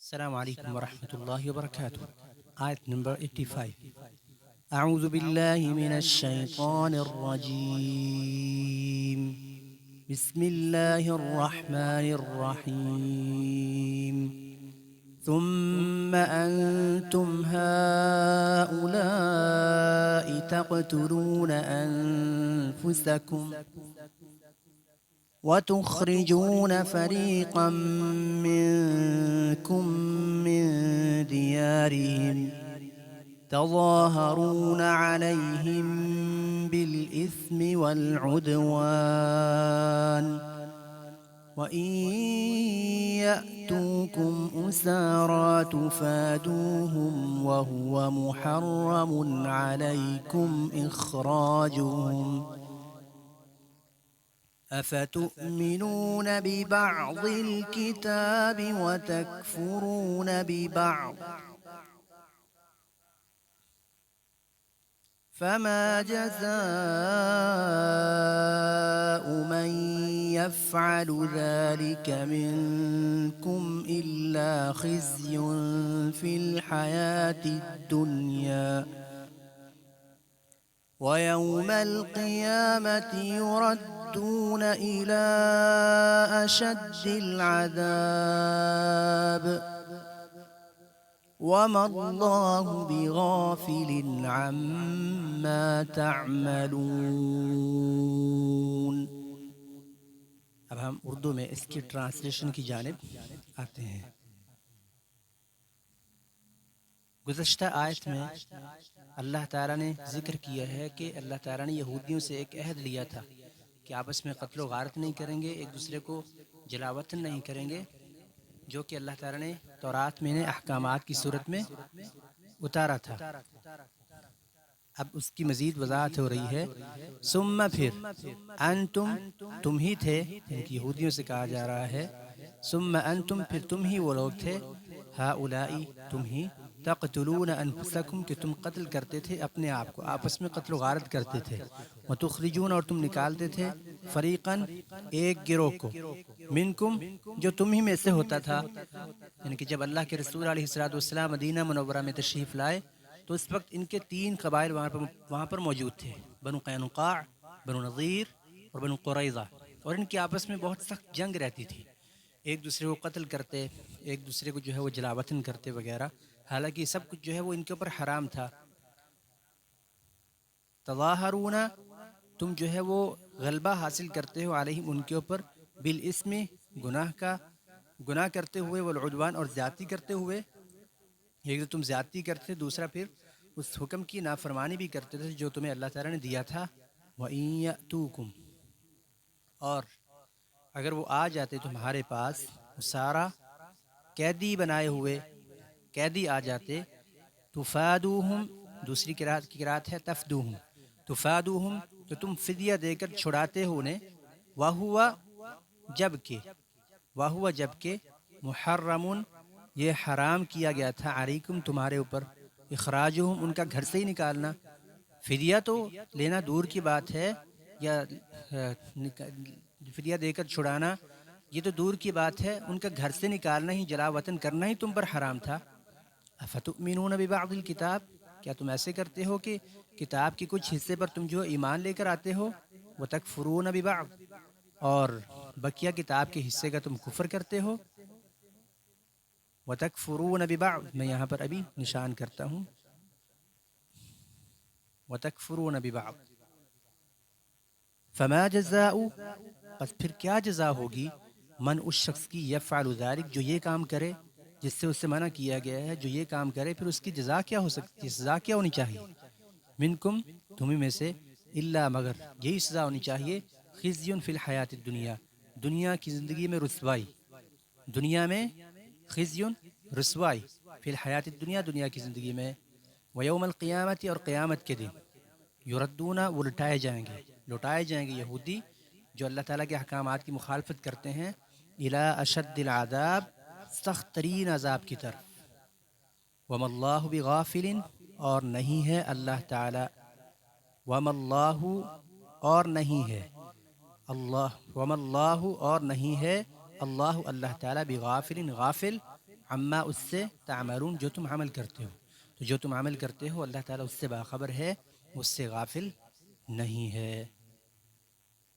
السلام عليكم ورحمة الله وبركاته. آية number 85. أعوذ بالله من الشيطان الرجيم. بسم الله الرحمن الرحيم. ثم أنتم هؤلاء تقتلون أنفسكم وتخرجون فريقا منكم من ديارهم تظاهرون عليهم بالإثم والعدوان وإن يأتوكم أسارى تفادوهم وهو محرم عليكم إخراجهم أفتؤمنون ببعض الكتاب وتكفرون ببعض فما جزاء من يفعل ذلك منكم إلا خزي في الحياة الدنيا ويوم القيامة يردون إلى أشد العذاب وما الله بغافل عما تعملون. اب ہم اردو میں اس کی ٹرانسلیشن کی جانب آتے ہیں. گزشتہ آیت میں اللہ تعالیٰ نے ذکر کیا ہے کہ اللہ تعالیٰ نے یہودیوں سے ایک عہد لیا تھا کہ آپس میں قتل و غارت نہیں کریں گے، ایک دوسرے کو جلا وطن نہیں کریں گے، جو کہ اللہ تعالیٰ نے تورات میں نے احکامات کی صورت میں اتارا تھا. اب اس کی مزید وضاحت ہو رہی ہے. ثم پھر انتم تم ہی تھے، یعنی کہ یہودیوں سے کہا جا رہا ہے ثم انتم پھر تم ہی وہ لوگ تھے، ہؤلائی تم ہی، تقتلون انفسکم کہ تم قتل کرتے تھے اپنے آپ کو، آپس میں قتل و غارت کرتے تھے، وتخرجون اور تم نکالتے تھے، فریقاً ایک گروہ کو، منکم جو تم ہی میں سے ہوتا تھا. یعنی کہ جب اللہ کے رسول علیہ الصلوۃ مدینہ منورہ میں تشریف لائے تو اس وقت ان کے 3 قبائل وہاں پر موجود تھے، بنو قینقاع، بنو نضیر اور بنو قریظہ، اور ان کی آپس میں بہت سخت جنگ رہتی تھی، ایک دوسرے کو قتل کرتے، ایک دوسرے کو جو ہے وہ جلا وطن کرتے وغیرہ. حالانکہ سب کچھ جو ہے وہ ان کے اوپر حرام تھا. تظاہرون تم جو ہے وہ غلبہ حاصل کرتے ہو علیہم ان کے اوپر، بالاسم گناہ کرتے ہوئے، والعدوان اور زیادتی کرتے ہوئے. ایک تو تم زیادتی کرتے، دوسرا پھر اس حکم کی نافرمانی بھی کرتے تھے جو تمہیں اللہ تعالیٰ نے دیا تھا. وَإِن يَأْتُوكُمْ اور اگر وہ آ جاتے تمہارے پاس، سارا قیدی بنائے ہوئے، قیدی آ جاتے، تفادوہم دوسری قرات ہے تفدوہم، تفادوہم تو تم فدیہ دے کر چھڑاتے ہو انہیں، وَهُوَ جبکہ محرم یہ حرام کیا گیا تھا، علیکم تمہارے اوپر، اخراجہم ان کا گھر سے ہی نکالنا. فدیہ تو لینا دور کی بات ہے، یا فدیہ دے کر چھڑانا یہ تو دور کی بات ہے، ان کا گھر سے نکالنا ہی، جلا وطن کرنا ہی تم پر حرام تھا. افتؤمنون ببعض الکتاب کیا تم ایسے کرتے ہو کہ کتاب کے کچھ حصے پر تم جو ایمان لے کر آتے ہو، وتکفرون ببعض اور بقیہ کتاب کے حصے کا تم کفر کرتے ہو. وتکفرون ببعض میں یہاں پر ابھی نشان کرتا ہوں، وتکفرون ببعض. فما جزاء پس پھر کیا جزا ہوگی، من اس شخص کی، یفعل ذلک جو یہ کام کرے جس سے اس سے منع کیا گیا ہے، جو یہ کام کرے پھر اس کی جزا کیا ہو سکتی ہے، سزا کیا ہونی چاہیے، منکم تمہیں میں سے، الا مگر یہی سزا ہونی چاہیے، خزی فی الحیات الدنیا دنیا کی زندگی میں رسوائی، دنیا میں خزی رسوائی، فی الحیات الدنیا دنیا کی زندگی میں، ویوم القیامت اور قیامت کے دن، یردون وہ لٹائے جائیں گے یہودی جو اللہ تعالیٰ کے احکامات کی مخالفت کرتے ہیں، الی اشد العذاب سخت ترین عذاب کی طرف. وما اللہ بغافل اور نہیں ہے اللہ تعالیٰ، وما اللہ اور نہیں ہے اللہ، وما اللہ اور نہیں ہے اللہ تعالیٰ بغافل غافل، عما اس سے تعملون جو تم عمل کرتے ہو. تو جو تم عمل کرتے ہو اللہ تعالیٰ اس سے باخبر ہے، اس سے غافل نہیں ہے.